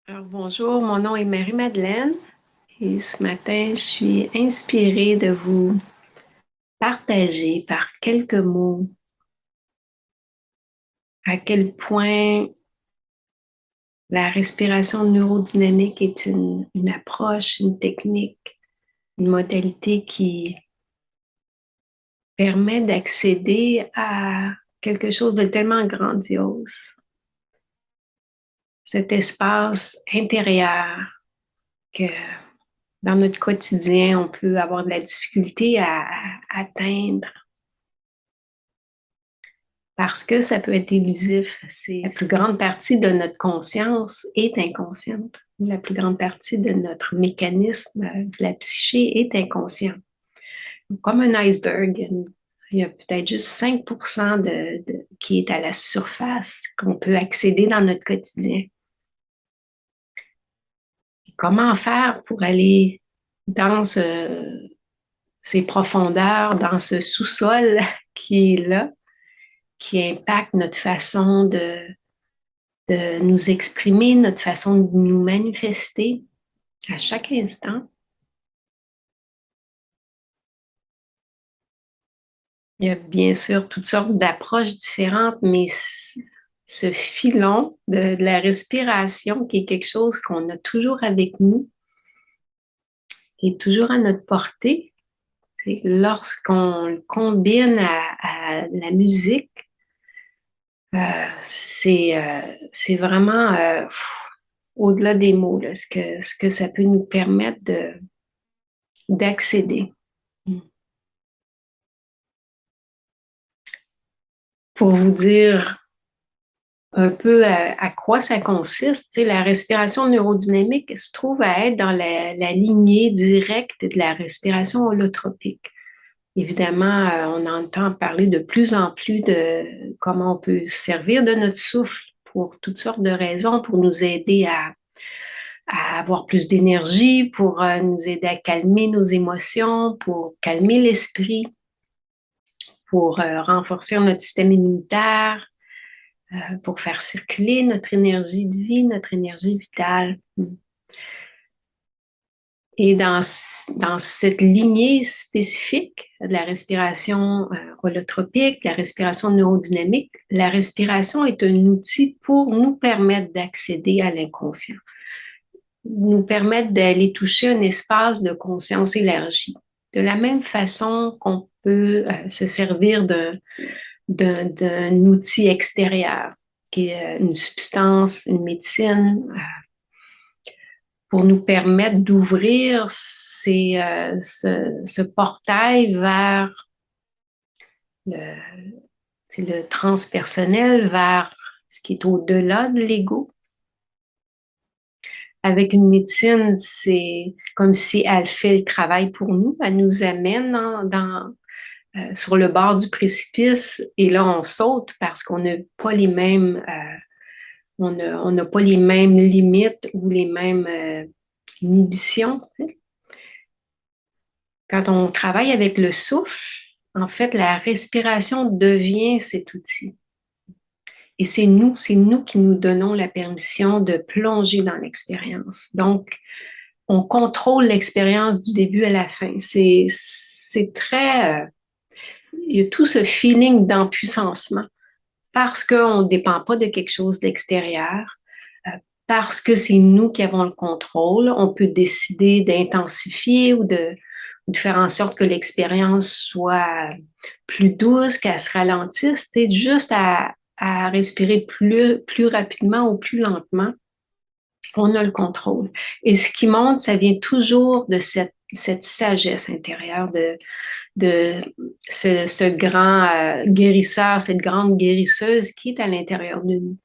Alors, bonjour, mon nom est Marie-Madeleine et ce matin, je suis inspirée de vous partager par quelques mots à quel point la respiration neurodynamique est une approche, une technique, une modalité qui permet d'accéder à quelque chose de tellement grandiose, cet espace intérieur que dans notre quotidien, on peut avoir de la difficulté à atteindre parce que ça peut être élusif. La plus grande partie de notre conscience est inconsciente. La plus grande partie de notre mécanisme de la psyché est inconscient. Comme un iceberg, il y a peut-être juste 5% qui est à la surface, qu'on peut accéder dans notre quotidien. Et comment faire pour aller dans ces profondeurs, dans ce sous-sol qui est là, qui impacte notre façon de nous exprimer, notre façon de nous manifester à chaque instant. Il y a bien sûr toutes sortes d'approches différentes, mais ce filon de la respiration, qui est quelque chose qu'on a toujours avec nous, qui est toujours à notre portée, c'est lorsqu'on le combine à la musique, c'est vraiment au-delà des mots, là, ce que ça peut nous permettre d'accéder. Pour vous dire un peu à quoi ça consiste, tu sais, la respiration neurodynamique se trouve à être dans la lignée directe de la respiration holotropique. Évidemment, on entend parler de plus en plus de comment on peut servir de notre souffle pour toutes sortes de raisons, pour nous aider à avoir plus d'énergie, pour nous aider à calmer nos émotions, pour calmer l'esprit, pour renforcer notre système immunitaire, pour faire circuler notre énergie de vie, notre énergie vitale. Et dans cette lignée spécifique de la respiration holotropique, la respiration neurodynamique, la respiration est un outil pour nous permettre d'accéder à l'inconscient, nous permettre d'aller toucher un espace de conscience élargie. De la même façon qu'on peut se servir d'un outil extérieur, qui est une substance, une médecine, pour nous permettre d'ouvrir ce portail vers le, le transpersonnel, vers ce qui est au-delà de l'ego. Avec une médecine, c'est comme si elle fait le travail pour nous, elle nous amène sur le bord du précipice et là on saute parce qu'on n'a pas les mêmes on n'a pas les mêmes limites ou les mêmes inhibitions. Quand on travaille avec le souffle, en fait, la respiration devient cet outil. Et c'est nous qui nous donnons la permission de plonger dans l'expérience. Donc, on contrôle l'expérience du début à la fin. C'est très, il y a tout ce feeling d'empuissancement parce qu'on ne dépend pas de quelque chose d'extérieur, parce que c'est nous qui avons le contrôle. On peut décider d'intensifier ou de faire en sorte que l'expérience soit plus douce, qu'elle se ralentisse. C'est juste à respirer plus rapidement ou plus lentement. On a le contrôle. Et ce qui monte, ça vient toujours de cette sagesse intérieure, de ce grand guérisseur, cette grande guérisseuse qui est à l'intérieur de nous.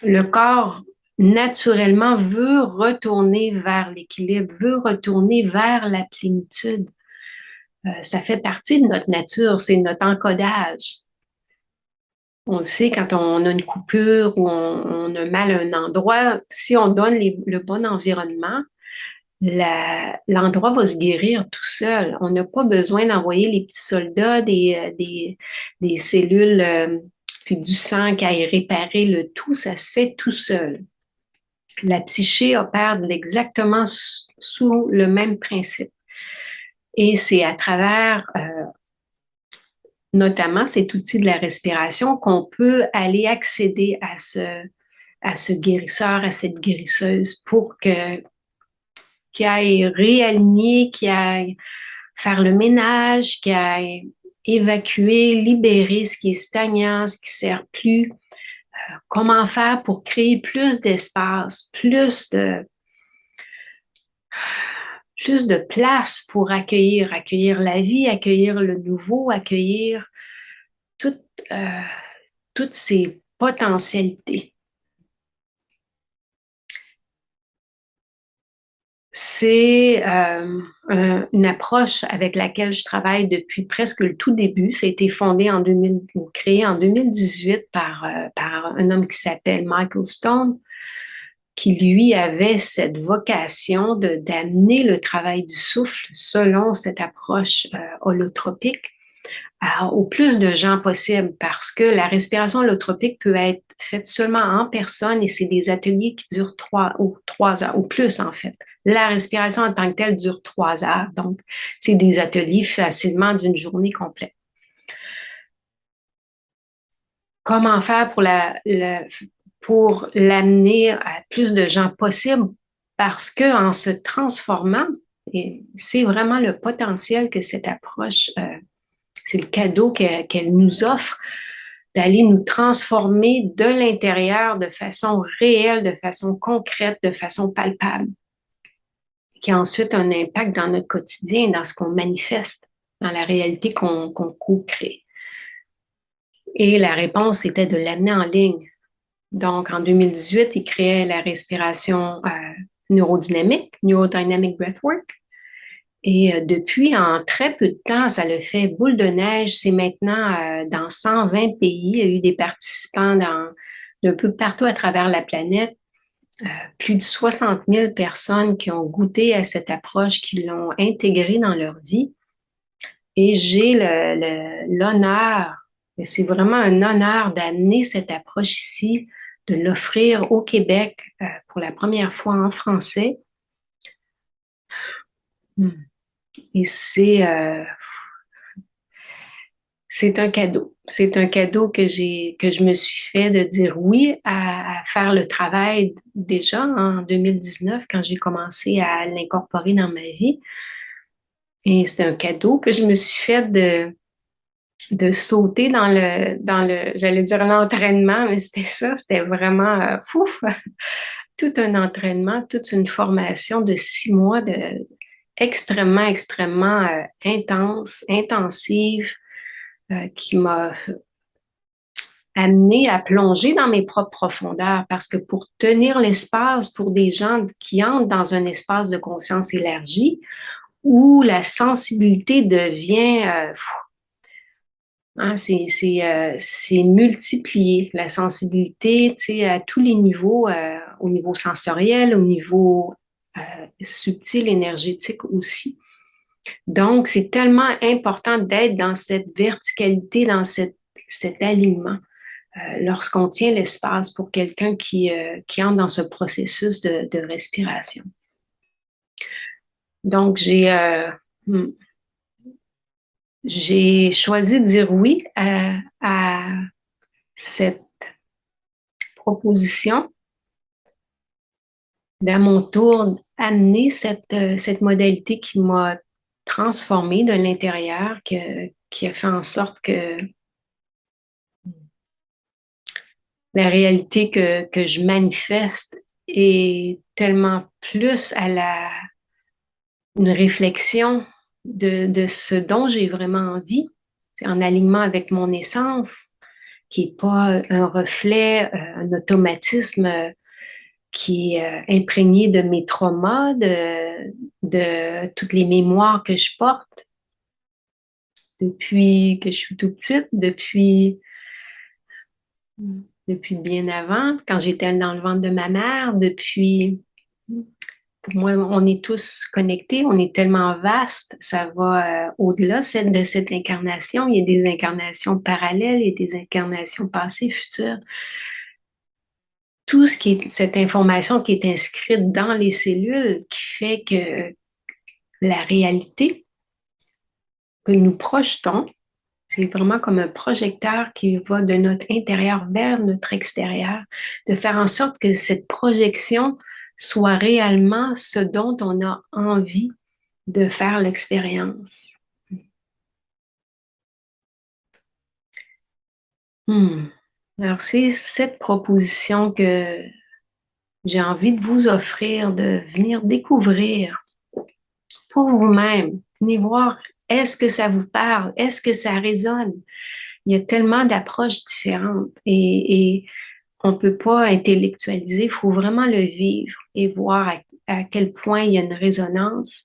Le corps, naturellement, veut retourner vers l'équilibre, veut retourner vers la plénitude. Ça fait partie de notre nature, c'est notre encodage. On le sait quand on a une coupure ou on a mal à un endroit, si on donne le bon environnement, l'endroit va se guérir tout seul. On n'a pas besoin d'envoyer les petits soldats, des cellules, puis du sang qui aille réparer le tout. Ça se fait tout seul. La psyché opère exactement sous le même principe. Et c'est à travers notamment cet outil de la respiration qu'on peut aller accéder à ce guérisseur, à cette guérisseuse pour qu'il aille réaligner, qu'il aille faire le ménage, qu'il aille évacuer, libérer ce qui est stagnant, ce qui ne sert plus. Comment faire pour créer plus d'espace, plus de place pour accueillir la vie, accueillir le nouveau, accueillir toutes, euh, toutes ces potentialités. C'est une approche avec laquelle je travaille depuis presque le tout début. Ça a été fondé en 2000, ou créé en 2018 par un homme qui s'appelle Michael Stone, qui lui avait cette vocation d'amener le travail du souffle selon cette approche holotropique au plus de gens possible parce que la respiration holotropique peut être faite seulement en personne et c'est des ateliers qui durent 3 heures ou plus en fait. La respiration en tant que telle dure 3 heures, donc c'est des ateliers facilement d'une journée complète. Comment faire pour l'amener à plus de gens possible parce que en se transformant, et c'est vraiment le potentiel que cette approche c'est le cadeau qu'elle nous offre d'aller nous transformer de l'intérieur de façon réelle, de façon concrète, de façon palpable, qui a ensuite un impact dans notre quotidien, dans ce qu'on manifeste, dans la réalité qu'on co-crée. Et la réponse était de l'amener en ligne. Donc, en 2018, il créait la respiration neurodynamique, Neurodynamic Breathwork. Et depuis, en très peu de temps, ça le fait boule de neige. C'est maintenant dans 120 pays. Il y a eu des participants d'un peu partout à travers la planète. Plus de 60 000 personnes qui ont goûté à cette approche, qui l'ont intégrée dans leur vie. Et j'ai l'honneur, c'est vraiment un honneur d'amener cette approche ici, de l'offrir au Québec pour la première fois en français. Et c'est un cadeau. C'est un cadeau que je me suis fait de dire oui à faire le travail déjà en 2019 quand j'ai commencé à l'incorporer dans ma vie. Et c'est un cadeau que je me suis fait de sauter j'allais dire l'entraînement, mais c'était ça, c'était vraiment, tout un entraînement, toute une formation de 6 mois extrêmement, extrêmement intense, intensive, qui m'a amené à plonger dans mes propres profondeurs parce que pour tenir l'espace pour des gens qui entrent dans un espace de conscience élargie où la sensibilité devient c'est multiplié, la sensibilité, tu sais, à tous les niveaux, au niveau sensoriel, au niveau subtil, énergétique aussi. Donc, c'est tellement important d'être dans cette verticalité, dans cet alignement lorsqu'on tient l'espace pour quelqu'un qui entre dans ce processus de respiration. Donc, hmm, j'ai choisi de dire oui à cette proposition, d'à mon tour amener cette modalité qui m'a transformée de l'intérieur, qui a fait en sorte que la réalité que je manifeste est tellement plus une réflexion de ce dont j'ai vraiment envie. C'est en alignement avec mon essence, qui n'est pas un reflet, un automatisme qui est imprégné de mes traumas, de toutes les mémoires que je porte depuis que je suis tout petite, depuis bien avant, quand j'étais dans le ventre de ma mère, pour moi, on est tous connectés, on est tellement vaste, ça va au-delà de cette incarnation. Il y a des incarnations parallèles, il y a des incarnations passées, futures. tout ce qui est cette information qui est inscrite dans les cellules qui fait que la réalité que nous projetons, c'est vraiment comme un projecteur qui va de notre intérieur vers notre extérieur, de faire en sorte que cette projection soit réellement ce dont on a envie de faire l'expérience. Hmm. Alors, c'est cette proposition que j'ai envie de vous offrir, de venir découvrir pour vous-même. Venez voir, est-ce que ça vous parle? Est-ce que ça résonne? Il y a tellement d'approches différentes et on ne peut pas intellectualiser, il faut vraiment le vivre et voir à quel point il y a une résonance,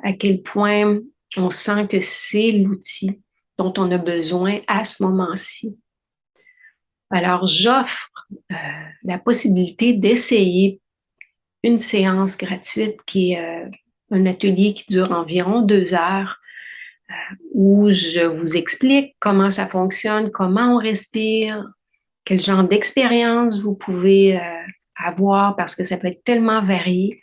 à quel point on sent que c'est l'outil dont on a besoin à ce moment-ci. Alors, j'offre euh, la possibilité d'essayer une séance gratuite qui est un atelier qui dure environ 2 heures où je vous explique comment ça fonctionne, comment on respire, quel genre d'expérience vous pouvez avoir parce que ça peut être tellement varié.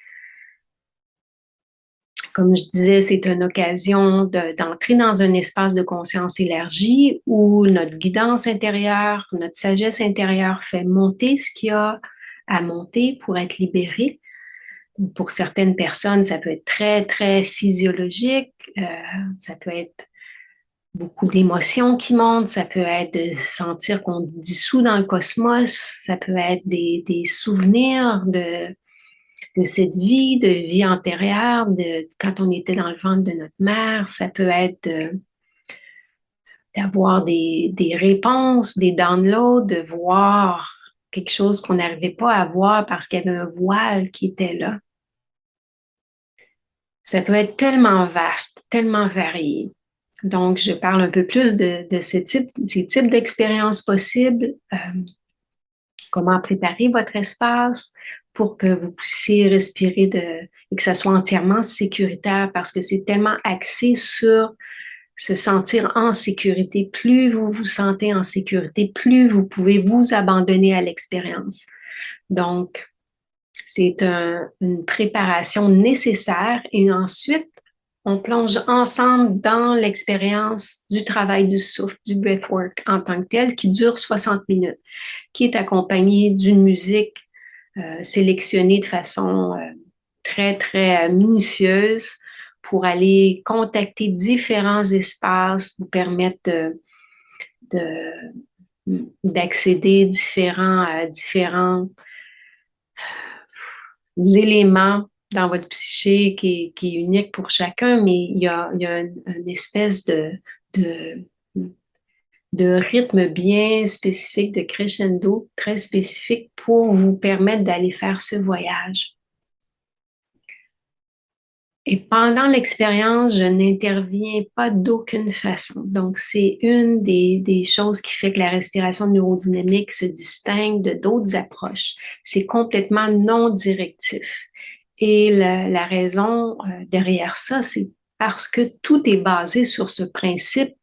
Comme je disais, c'est une occasion d'entrer dans un espace de conscience élargie où notre guidance intérieure, notre sagesse intérieure fait monter ce qu'il y a à monter pour être libéré. Pour certaines personnes, ça peut être très, très physiologique. Ça peut être beaucoup d'émotions qui montent. Ça peut être de sentir qu'on dissout dans le cosmos. Ça peut être des souvenirs de cette vie, de vie antérieure, de quand on était dans le ventre de notre mère. Ça peut être d'avoir des réponses, des downloads, de voir quelque chose qu'on n'arrivait pas à voir parce qu'il y avait un voile qui était là. Ça peut être tellement vaste, tellement varié. Donc, je parle un peu plus de ces types d'expériences possibles, comment préparer votre espace pour que vous puissiez respirer et que ça soit entièrement sécuritaire parce que c'est tellement axé sur se sentir en sécurité. Plus vous vous sentez en sécurité, plus vous pouvez vous abandonner à l'expérience. Donc, c'est une préparation nécessaire et ensuite, on plonge ensemble dans l'expérience du travail du souffle, du breathwork en tant que tel, qui dure 60 minutes, qui est accompagné d'une musique sélectionnée de façon très, très minutieuse pour aller contacter différents espaces, vous permettre d'accéder différents éléments dans votre psyché qui est unique pour chacun, mais il y a une espèce de, de rythme bien spécifique, de crescendo très spécifique pour vous permettre d'aller faire ce voyage. Et pendant l'expérience, je n'interviens pas d'aucune façon. Donc, c'est une des choses qui fait que la respiration neurodynamique se distingue de d'autres approches. C'est complètement non directif. Et la raison derrière ça, c'est parce que tout est basé sur ce principe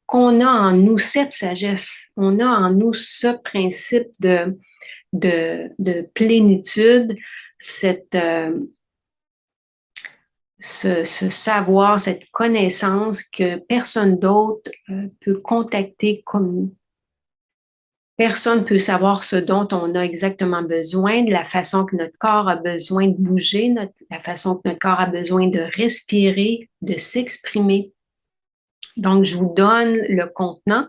qu'on a en nous cette sagesse. On a en nous ce principe de plénitude, cette ce savoir, cette connaissance que personne d'autre peut contacter comme nous. Personne peut savoir ce dont on a exactement besoin, de la façon que notre corps a besoin de bouger, la façon que notre corps a besoin de respirer, de s'exprimer. Donc, je vous donne le contenant.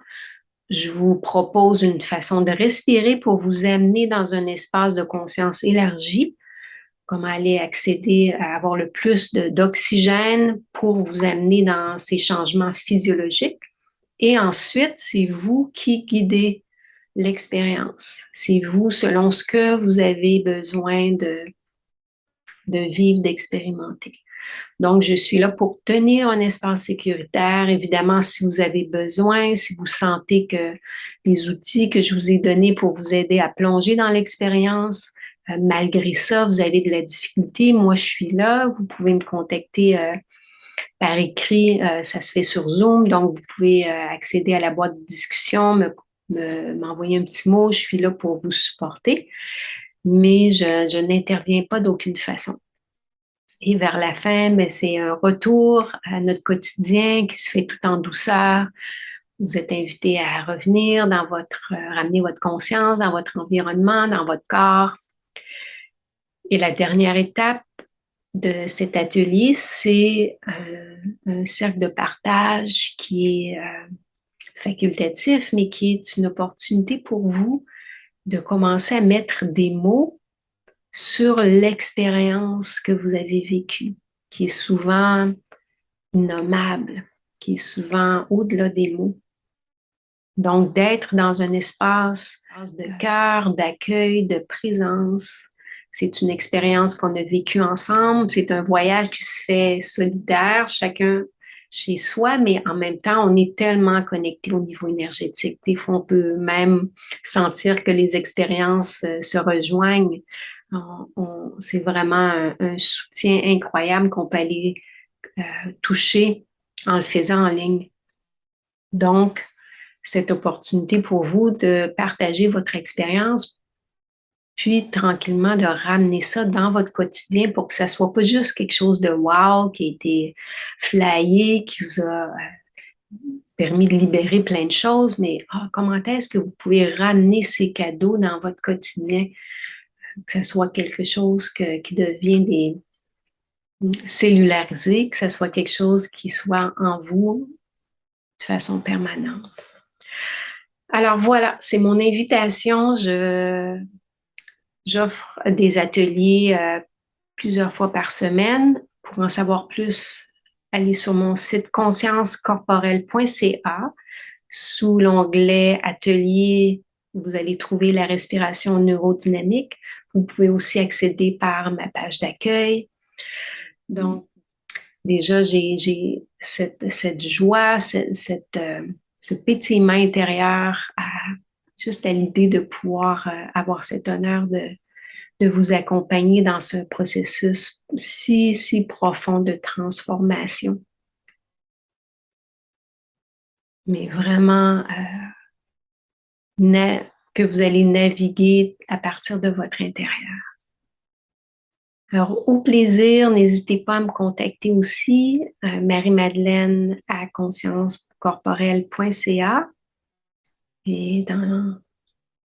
Je vous propose une façon de respirer pour vous amener dans un espace de conscience élargi. Comment aller accéder à avoir le plus d'oxygène pour vous amener dans ces changements physiologiques. Et ensuite, c'est vous qui guidez l'expérience. C'est vous selon ce que vous avez besoin de vivre, d'expérimenter. Donc, je suis là pour tenir un espace sécuritaire. Évidemment, si vous avez besoin, si vous sentez que les outils que je vous ai donnés pour vous aider à plonger dans l'expérience, malgré ça, vous avez de la difficulté, moi, je suis là. Vous pouvez me contacter par écrit. Ça se fait sur Zoom. Donc, vous pouvez accéder à la boîte de discussion, m'envoyer un petit mot, je suis là pour vous supporter, mais je n'interviens pas d'aucune façon. Et vers la fin, ben, c'est un retour à notre quotidien qui se fait tout en douceur. Vous êtes invité à revenir dans ramener votre conscience dans votre environnement, dans votre corps. Et la dernière étape de cet atelier, c'est un cercle de partage qui est facultatif, mais qui est une opportunité pour vous de commencer à mettre des mots sur l'expérience que vous avez vécue, qui est souvent innommable, qui est souvent au-delà des mots. Donc, d'être dans un espace de cœur, d'accueil, de présence. C'est une expérience qu'on a vécue ensemble. C'est un voyage qui se fait solidaire, chacun chez soi, mais en même temps, on est tellement connecté au niveau énergétique. Des fois, on peut même sentir que les expériences se rejoignent. C'est vraiment un soutien incroyable qu'on peut aller toucher en le faisant en ligne. Donc, cette opportunité pour vous de partager votre expérience, puis tranquillement de ramener ça dans votre quotidien pour que ça soit pas juste quelque chose de wow qui a été flyé, qui vous a permis de libérer plein de choses, mais comment est-ce que vous pouvez ramener ces cadeaux dans votre quotidien, que ce soit quelque chose qui devient cellularisé, que ce soit quelque chose qui soit en vous de façon permanente. Alors voilà, c'est mon invitation. J'offre des ateliers plusieurs fois par semaine. Pour en savoir plus, allez sur mon site consciencecorporelle.ca. Sous l'onglet Atelier, vous allez trouver la respiration neurodynamique. Vous pouvez aussi accéder par ma page d'accueil. Donc, déjà, j'ai cette joie, ce pétillement intérieur juste à l'idée de pouvoir avoir cet honneur de vous accompagner dans ce processus si profond de transformation. Mais vraiment que vous allez naviguer à partir de votre intérieur. Alors, au plaisir, n'hésitez pas à me contacter aussi, Marie-Madeleine à consciencecorporelle.ca et dans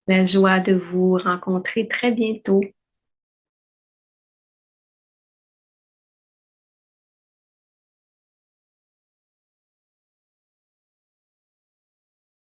la joie de vous rencontrer très bientôt.